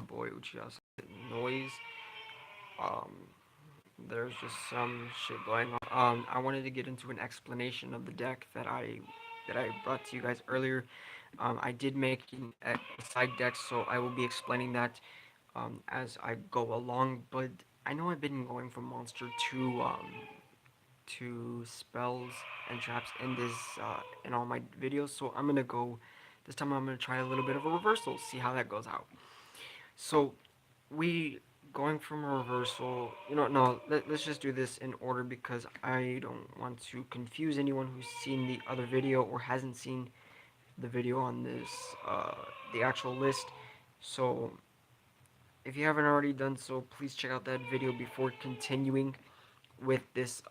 boy Uchiha noise. Um, there's just some shit going on. I wanted to get into an explanation of the deck that I brought to you guys earlier. I did make a side deck, so I will be explaining that as I go along. But I know I've been going from monster to spells and traps in all my videos, so I'm gonna go. This time I'm gonna try a little bit of a reversal, see how that goes out. So we going from a reversal, no, let's just do this in order because I don't want to confuse anyone who's seen the other video or hasn't seen the video on this, the actual list. So if you haven't already done so, please check out that video before continuing with this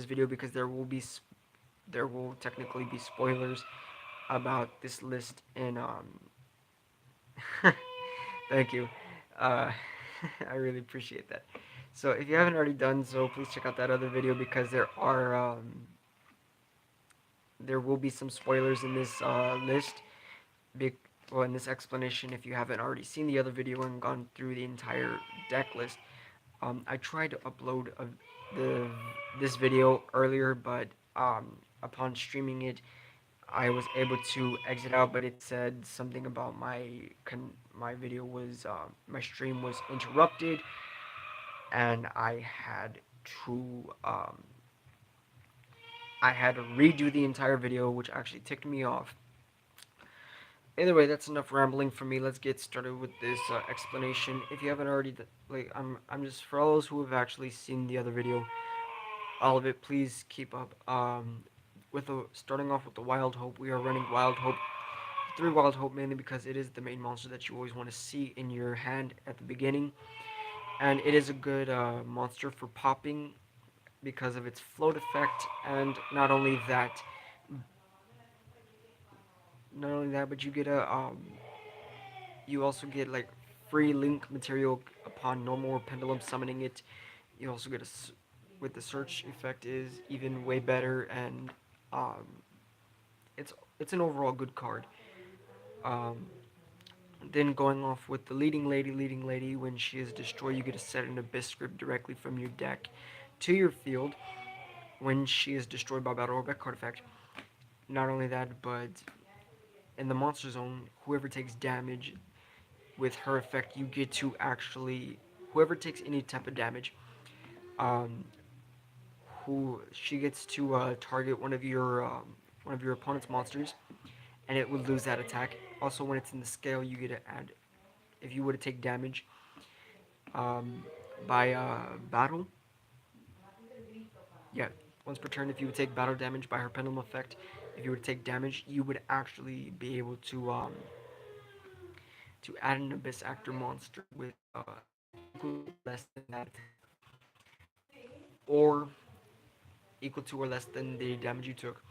video because there will technically be spoilers about this list and thank you. Uh, I really appreciate that. So if you haven't already done so, please check out that other video because there will be some spoilers in this list. Well, in this explanation, if you haven't already seen the other video and gone through the entire deck list, I tried to upload the this video earlier, but upon streaming it, I was able to exit out, but it said something about my video was my stream was interrupted, and to I had to redo the entire video, which actually ticked me off. Either way, that's enough rambling for me. Let's get started with this explanation. If you haven't already, I'm just for all those who have actually seen the other video, all of it. Please keep up. Starting off with the Wild Hope, we are running Wild Hope. 3 Wild Hope mainly because it is the main monster that you always want to see in your hand at the beginning, and it is a good monster for popping because of its float effect, and not only that, but you also get like free link material upon normal or pendulum summoning it. You also get with the search effect is even way better, and um, it's it's an overall good card. Um, then going off with the leading lady, when she is destroyed, you get to set an abyss script directly from your deck to your field when she is destroyed by battle or by card effect. Not only that, but in the monster zone, whoever takes damage with her effect, you get to actually whoever takes any type of damage, um, who she gets to target one of your opponent's monsters, and it would lose that attack. Also, when it's in the scale, you get to add if you were to take damage um, by battle. Yeah, once per turn, if you would take battle damage by her pendulum effect, if you were to take damage, you would actually be able to add an abyss actor monster with equal to or less than that attack, or equal to or less than the damage you took,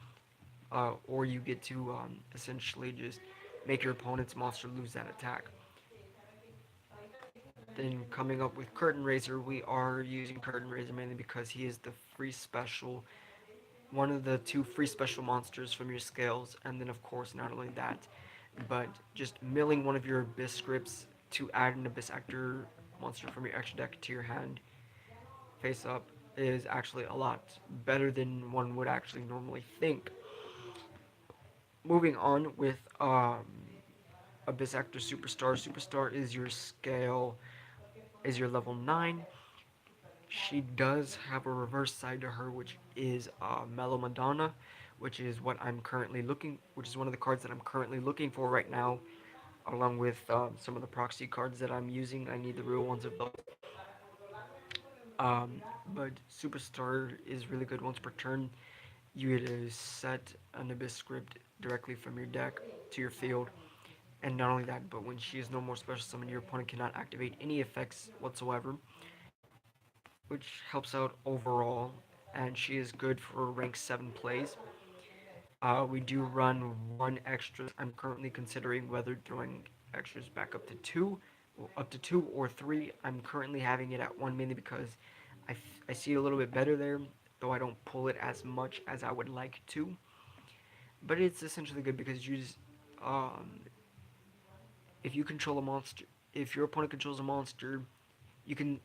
or you get to essentially just make your opponent's monster lose that attack. Then coming up with Curtain Raiser, we are using Curtain Raiser mainly because he is the free special, one of the 2 free special monsters from your scales, and then of course not only that, but just milling one of your Abyss scripts to add an Abyss Actor monster from your extra deck to your hand face up is actually a lot better than one would actually normally think. Moving on with Abyss Actor Superstar. Superstar is your scale, is your level 9. She does have a reverse side to her, which is Mellow Madonna, which is one of the cards that I'm currently looking for right now, along with some of the proxy cards that I'm using. I need the real ones of those. But Superstar is really good once per turn. You get to set an Abyss script directly from your deck to your field. And not only that, but when she is no more special summon, your opponent cannot activate any effects whatsoever, which helps out overall. And she is good for rank 7 plays. We do run 1 extra. I'm currently considering whether throwing extras back up to two or 3. I'm currently having it at 1 mainly because I see it a little bit better there, though I don't pull it as much as I would like to. But it's essentially good because um, if you control a monster, if your opponent controls a monster, you can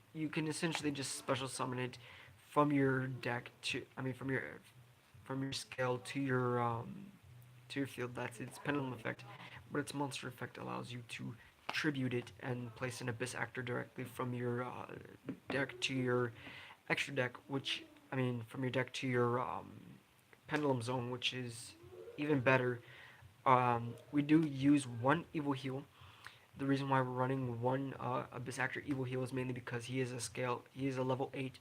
essentially just special summon it from your deck to I mean from your scale to your field. That's its pendulum effect, but its monster effect allows you to tribute it and place an abyss actor directly from your deck to your extra deck, which from your deck to your pendulum zone, which is even better. We do use one evil heal. The reason why we're running one Abyss Actor Evil Heal is mainly because he is a level 8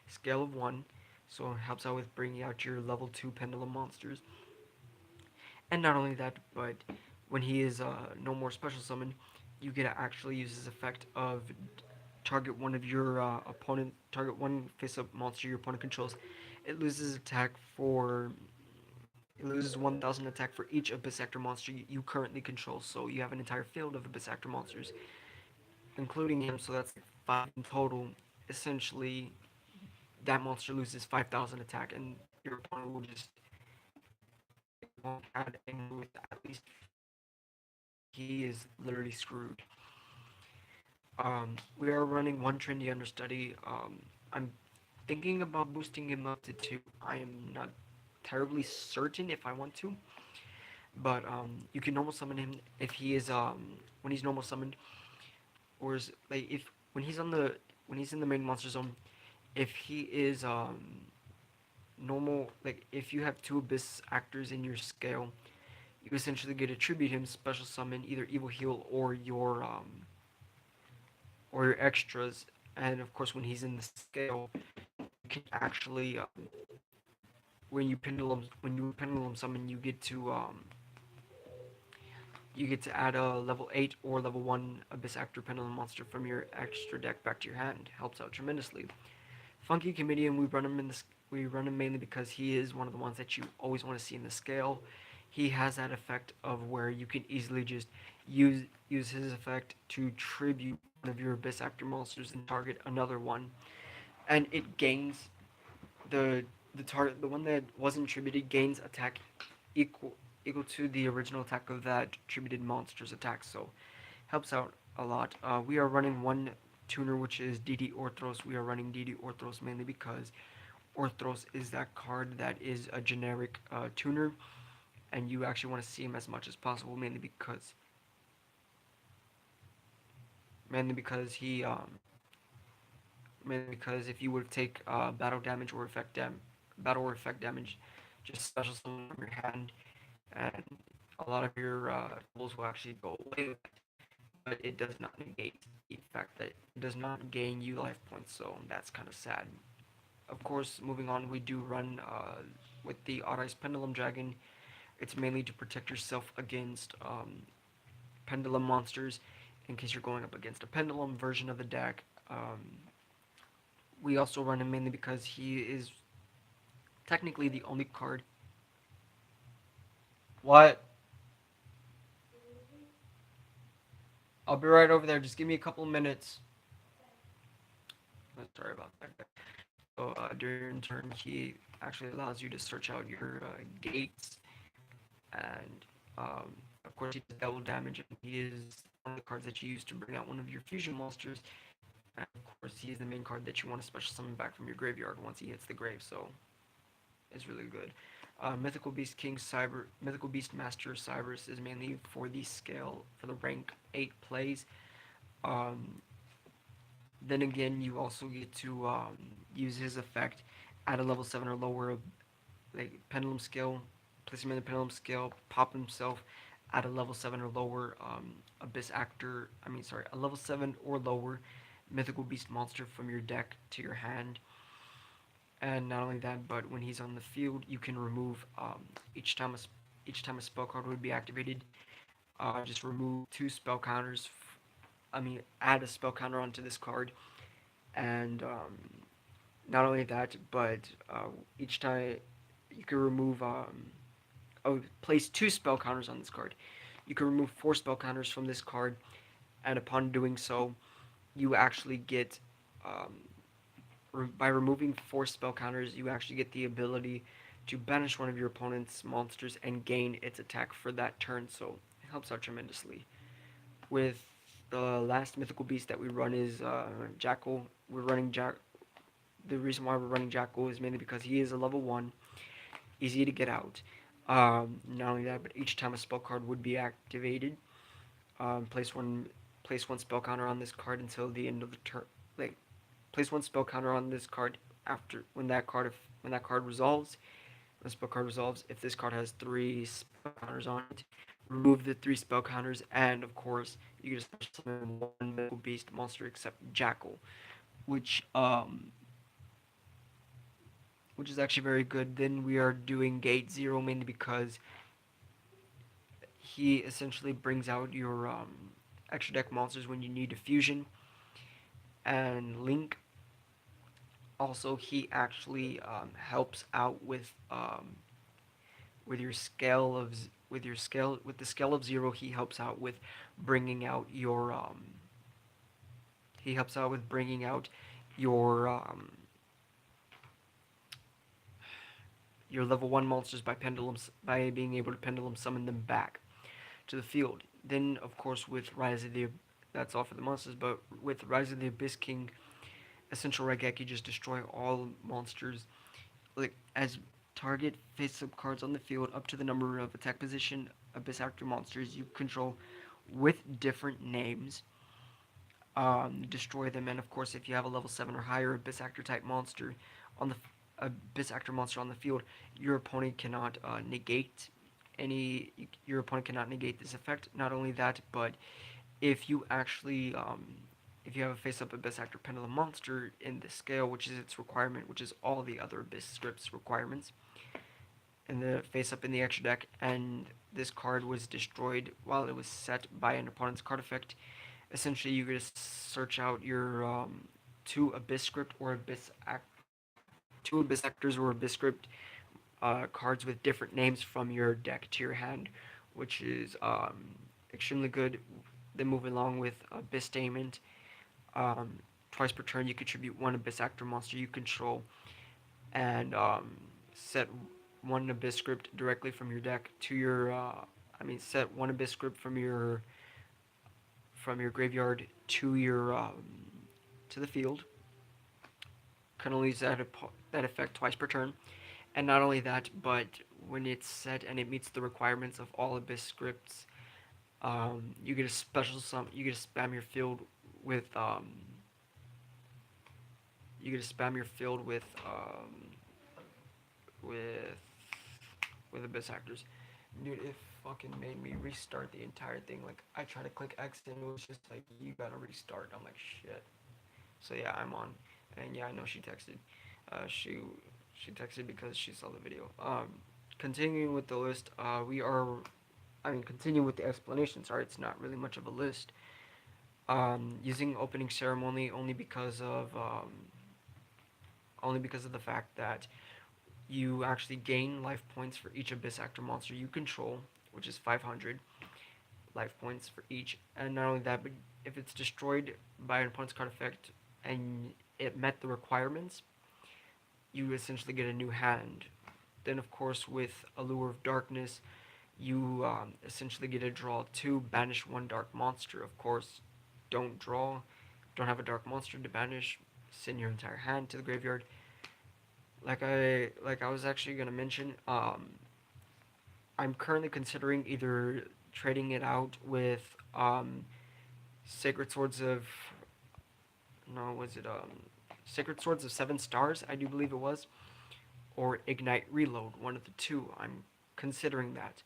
scale of 1, so it helps out with bringing out your level 2 Pendulum monsters. And not only that, but when he is no more special summon, you get to actually use his effect of target one face-up monster your opponent controls. It loses attack for it loses 1,000 attack for each Abyss Actor monster you currently control. So you have an entire field of Abyss Actor monsters, including him. So that's like 5 in total. Essentially, that monster loses 5,000 attack, and your opponent will just won't add any with at least he is literally screwed. We are running one trendy understudy. I'm thinking about boosting him up to 2. I am not terribly certain if I want to, but you can normal summon him if he is when he's normal summoned, or is like if when he's in the main monster zone, if he is normal, like if you have 2 abyss actors in your scale, you essentially get to tribute him, special summon either evil heal or your extras, and of course when he's in the scale, you can actually when you pendulum summon, you get to add a level 8 or level 1 Abyss Actor Pendulum monster from your extra deck back to your hand. Helps out tremendously. Funky Comedian, we run him mainly because he is one of the ones that you always want to see in the scale. He has that effect of where you can easily just use his effect to tribute one of your Abyss Actor monsters and target another one. And it gains the one that wasn't tributed gains attack equal equal to the original attack of that tributed monster's attack, so helps out a lot. We are running one tuner, which is DD Orthros. We are running DD Orthros mainly because Orthros is that card that is a generic tuner, and you actually want to see him as much as possible, mainly because he mainly because if you would take battle or effect damage, just special summon from your hand, and a lot of your tools will actually go away with it. But it does not negate the fact that it does not gain you life points, so that's kind of sad. Of course, moving on, we do run with the Odd Eyes Pendulum Dragon. It's mainly to protect yourself against pendulum monsters in case you're going up against a pendulum version of the deck. We also run him mainly because he is technically the only card. What? I'll be right over there. Just give me a couple of minutes. Sorry about that. So during turn, he actually allows you to search out your gates, and of course he does double damage. And he is one of the cards that you use to bring out one of your fusion monsters. And of course, he is the main card that you want to special summon back from your graveyard once he hits the grave. So it's really good. Mythical Beast Master Cybers is mainly for the scale for the rank 8 plays. Um, then again, you also get to use his effect at a level 7 or lower, like pendulum scale, place him in the pendulum scale, pop himself at a level 7 or lower abyss actor. A level 7 or lower mythical beast monster from your deck to your hand. And not only that, but when he's on the field, you can remove each time a spell card would be activated. Just remove 2 spell counters. Add a spell counter onto this card, and not only that, but each time you can remove place 2 spell counters on this card. You can remove 4 spell counters from this card, and upon doing so, you actually get by removing 4 spell counters, you actually get the ability to banish one of your opponent's monsters and gain its attack for that turn. So it helps out tremendously. With the last mythical beast that we run is Jackal. We're running Jack. The reason why we're running Jackal is mainly because he is a level 1, easy to get out. Not only that, but each time a spell card would be activated, place one spell counter on this card until the end of the turn. Like, place one spell counter on this card after when that card resolves. When the spell card resolves, if this card has 3 spell counters on it, remove the 3 spell counters, and of course you can special summon one mythical beast monster except Jackal, which um which is actually very good. Then we are doing Gate Zero mainly because he essentially brings out your extra deck monsters when you need a fusion, and Link also he actually helps out with your scale of with the scale of 0. He helps out with bringing out your he helps out with bringing out your um, your level 1 monsters by being able to pendulum summon them back to the field. Then, of course, with Rise of the that's all for the monsters. But with Rise of the Abyss King, Essential Raigeki just destroy all monsters. Like as target face-up cards on the field up to the number of attack position Abyss Actor monsters you control with different names. Destroy them, and of course, if you have a level 7 or higher Abyss Actor type monster on the Abyss Actor monster on the field, your opponent cannot negate any. Your opponent cannot negate this effect. Not only that, but if you actually if you have a face-up Abyss Actor Pendulum monster in the scale, which is its requirement, which is all the other Abyss scripts requirements, in the face-up in the extra deck, and this card was destroyed while it was set by an opponent's card effect, essentially you get to search out your 2 Abyss script or two Abyss Actors or Abyss script cards with different names from your deck to your hand, which is extremely good. Then moving along with Abyss Daemon, twice per turn you contribute 1 Abyss Actor monster you control, and set 1 Abyss script directly from your deck to your. Set 1 Abyss script from your graveyard to your to the field. Can only use that effect twice per turn, and not only that, but when it's set and it meets the requirements of all Abyss scripts, you get a special you get to spam your field with you get to spam your field with with Abyss Actors. Dude, it fucking made me restart the entire thing. Like, I tried to click X and it was just like, you gotta restart. I'm like, shit. So yeah, I'm on. And yeah, I know she texted. She texted because she saw the video. Continuing with the list, continuing with the explanation. Sorry, it's not really much of a list. Using opening ceremony only because of the fact that you actually gain life points for each Abyss Actor monster you control, which is 500 life points for each. And not only that, but if it's destroyed by an opponent's card effect and it met the requirements, you essentially get a new hand. Then, of course, with Allure of Darkness, you essentially get to draw 2, banish 1 dark monster. Of course, don't have a dark monster to banish, send your entire hand to the graveyard. Like I was actually gonna mention, I'm currently considering either trading it out with Sacred Swords of no, was it Sacred Swords of 7 Stars? I do believe it was, or Ignite Reload, one of the two. I'm considering that.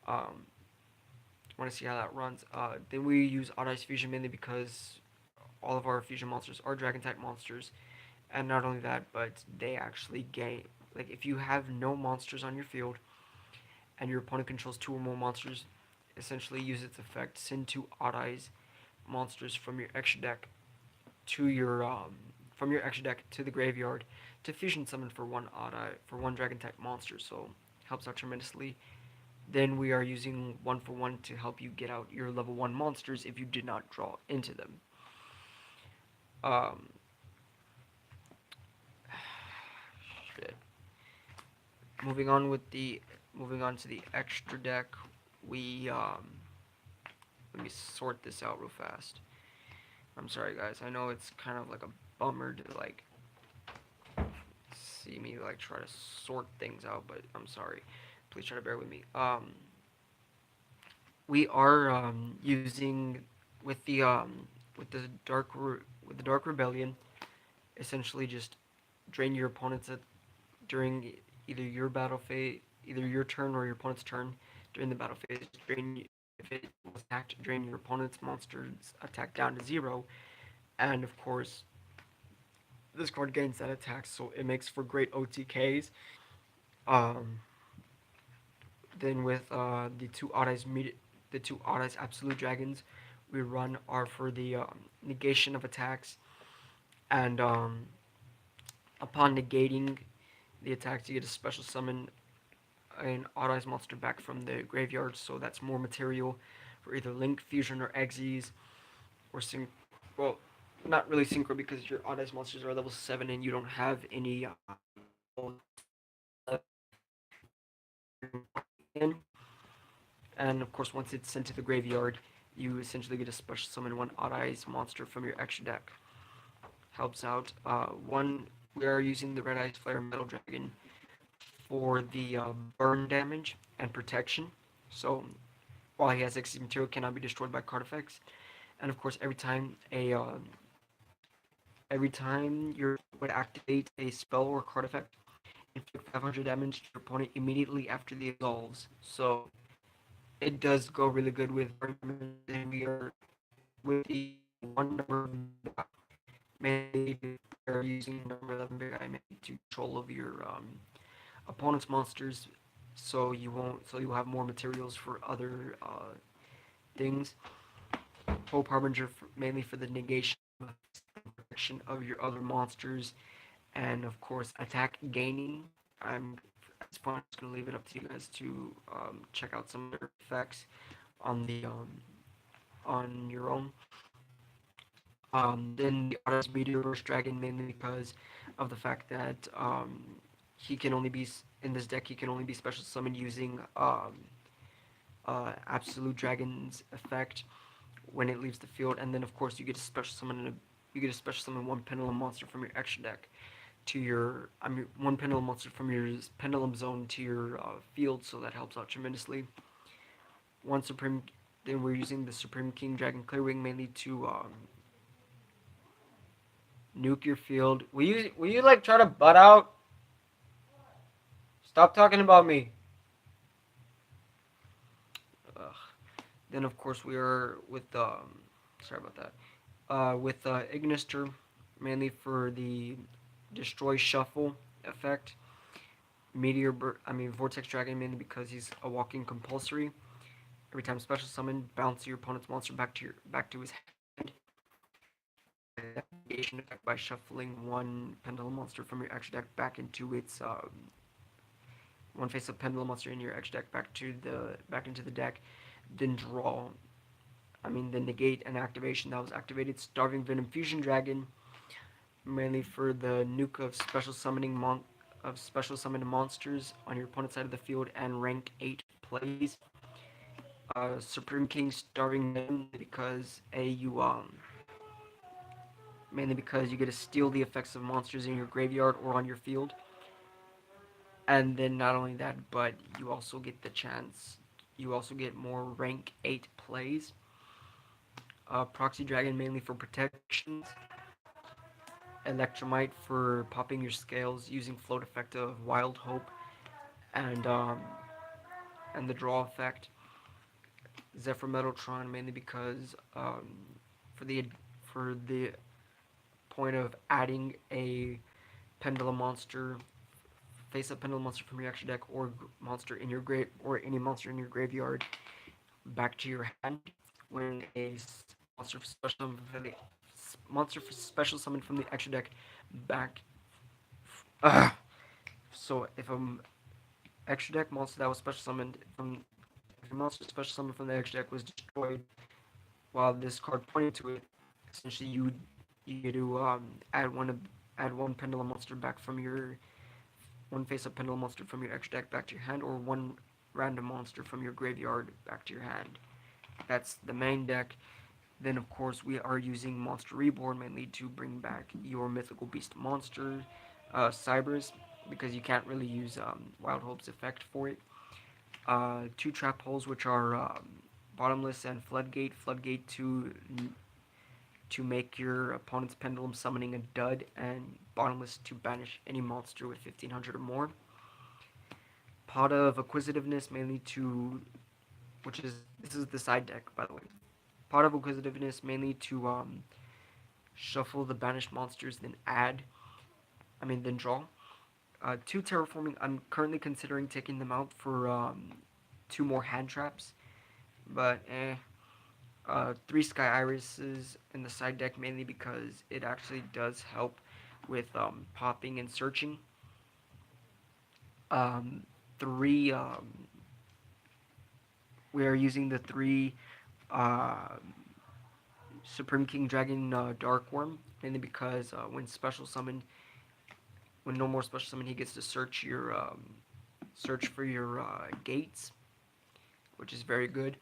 Want to see how that runs. Then we use Odd Eyes Fusion mainly because all of our fusion monsters are Dragon type monsters, and not only that, but they actually gain. Like, if you have no monsters on your field, and your opponent controls 2 or more monsters, essentially use its effect. Send 2 Odd Eyes monsters from your extra deck to your to the graveyard to fusion summon for 1 Dragon type monster. So helps out tremendously. Then we are using 1-for-1 to help you get out your level 1 monsters if you did not draw into them. Um, shit. Moving on to the extra deck, we let me sort this out real fast. I'm sorry, guys. I know it's kind of like a bummer to like see me like try to sort things out, but I'm sorry. Please try to bear with me. We are using with the with the Dark Rebellion, essentially just drain your opponents at during either your battle phase, either your turn or your opponent's turn during the battle phase. Drain if it was attacked, drain your opponent's monster's attack down to zero, and of course this card gains that attack, so it makes for great OTKs. Um, then with the two odd eyes absolute dragons, we run are for the negation of attacks, and upon negating the attacks, you get a special summon an odd eyes monster back from the graveyard. So that's more material for either Link, Fusion, or Xyz, or Sync. Well, not really Synchro because your odd eyes monsters are level 7 and you don't have any. And of course, once it's sent to the graveyard, you essentially get a special summon one odd eyes monster from your extra deck. Helps out. One, we are using the Red Eyes Flare Metal Dragon for the burn damage and protection. So while he has excess material, cannot be destroyed by card effects. And of course, every time you would activate a spell or card effect, inflict 500 damage to your opponent immediately after the absolves. So it does go really good with burn damage, and we are with the one number mainly we are using number 11 big eye to control of your opponent's monsters, so you will have more materials for other things. Hope Harbinger mainly for the negation and protection of your other monsters, and of course attack gaining. I'm at this point just gonna leave it up to you guys to check out some of their effects on the on your own. Then the Odyssey Meteor Burst Dragon mainly because of the fact that he can only be in this deck. He can only be special summoned using Absolute Dragon's effect when it leaves the field, and then of course you get a special summon one Pendulum monster from your extra deck to your one Pendulum monster from your Pendulum Zone to your field, so that helps out tremendously. One Supreme, then we're using the Supreme King Dragon Clearwing mainly to nuke your field. Will you like try to butt out? Stop talking about me. Ugh. Then of course we are with sorry about that. With Ignister, mainly for the destroy shuffle effect. Vortex Dragon mainly because he's a walking compulsory. Every time special summon, bounce your opponent's monster back to his hand. Negation effect by shuffling one Pendulum monster from your extra deck back into its one face up Pendulum monster in your extra deck back into the deck. Then draw. Then negate an activation that was activated. Starving Venom Fusion Dragon, mainly for the nuke of special summoned monsters on your opponent's side of the field and rank 8 plays. Supreme King Starving Venom because mainly because you get to steal the effects of monsters in your graveyard or on your field. And then not only that, but you also get more rank 8 plays. Proxy Dragon mainly for protections. Electromite for popping your scales using float effect of Wild Hope and the draw effect. Zephyr Metaltron mainly because for the for the point of adding a pendulum monster, face up pendulum monster from your extra deck or monster in your grave or any monster in your graveyard back to your hand when a monster special summon from the special summon from the extra deck back. Uh, so if a extra deck monster that was special summoned from if a monster special summoned from the extra deck was destroyed while this card pointed to it, essentially you get to add one pendulum monster back from your one face up pendulum monster from your extra deck back to your hand, or one random monster from your graveyard back to your hand. That's the main deck. Then, of course, we are using Monster Reborn mainly to bring back your mythical beast monster, Cybers, because you can't really use Wild Hope's effect for it. Two trap holes, which are Bottomless and Floodgate. Floodgate to make your opponent's pendulum summoning a dud, and Bottomless to banish any monster with 1500 or more. Pot of Acquisitiveness, mainly to, which is, this is the side deck, by the way. Pot of Acquisitiveness, mainly to shuffle the banished monsters, then draw. Two Terraforming, I'm currently considering taking them out for two more hand traps, but three Sky Irises in the side deck, mainly because it actually does help with popping and searching. Um, three, we are using the three uh, Supreme King Dragon Dark Worm, mainly because when no more special summon, he gets to search for your gates, which is very good.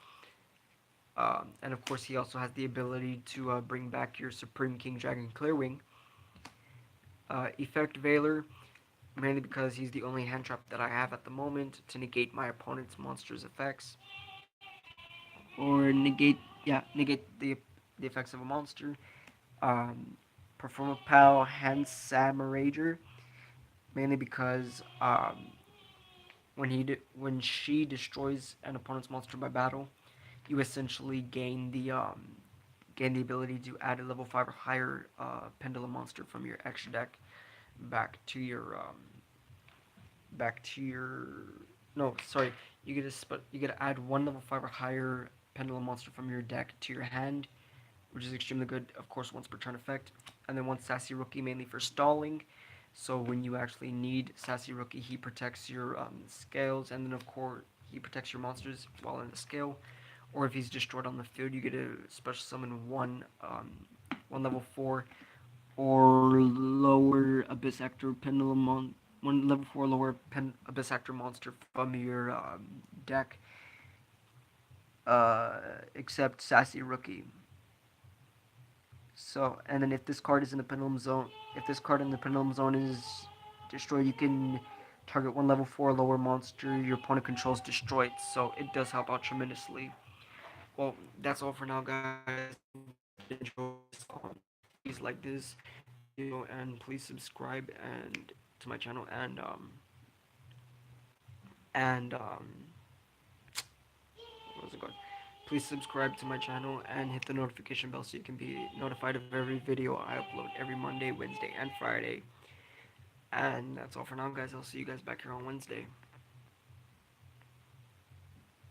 And of course, he also has the ability to bring back your Supreme King Dragon Clearwing. Effect Veiler, mainly because he's the only hand trap that I have at the moment to negate my opponent's monster's effects, or negate the effects of a monster. Um, Perform a Pal Hand Samarager, mainly because when she destroys an opponent's monster by battle, you essentially gain the ability to add a level 5 or higher pendulum monster from your extra deck back to your back to your no sorry you get to add one level 5 or higher pendulum monster from your deck to your hand, which is extremely good, of course, once per turn effect. And then one Sassy Rookie, mainly for stalling. So when you actually need Sassy Rookie, he protects your scales, and then of course he protects your monsters while in the scale. Or if he's destroyed on the field, you get to special summon one level 4 or lower Abyss Actor Pendulum one level 4 lower Abyss Actor monster from your deck, uh, except Sassy Rookie. So, and then if this card is in the pendulum zone, if this card in the pendulum zone is destroyed, you can target one level 4 lower monster your opponent controls destroyed. So it does help out tremendously. Well, that's all for now, guys. I hope you guys did enjoy this. Please like this video and please subscribe and to my channel and what was it called? Please subscribe to my channel and hit the notification bell so you can be notified of every video I upload every Monday, Wednesday, and Friday. And that's all for now, guys. I'll see you guys back here on Wednesday.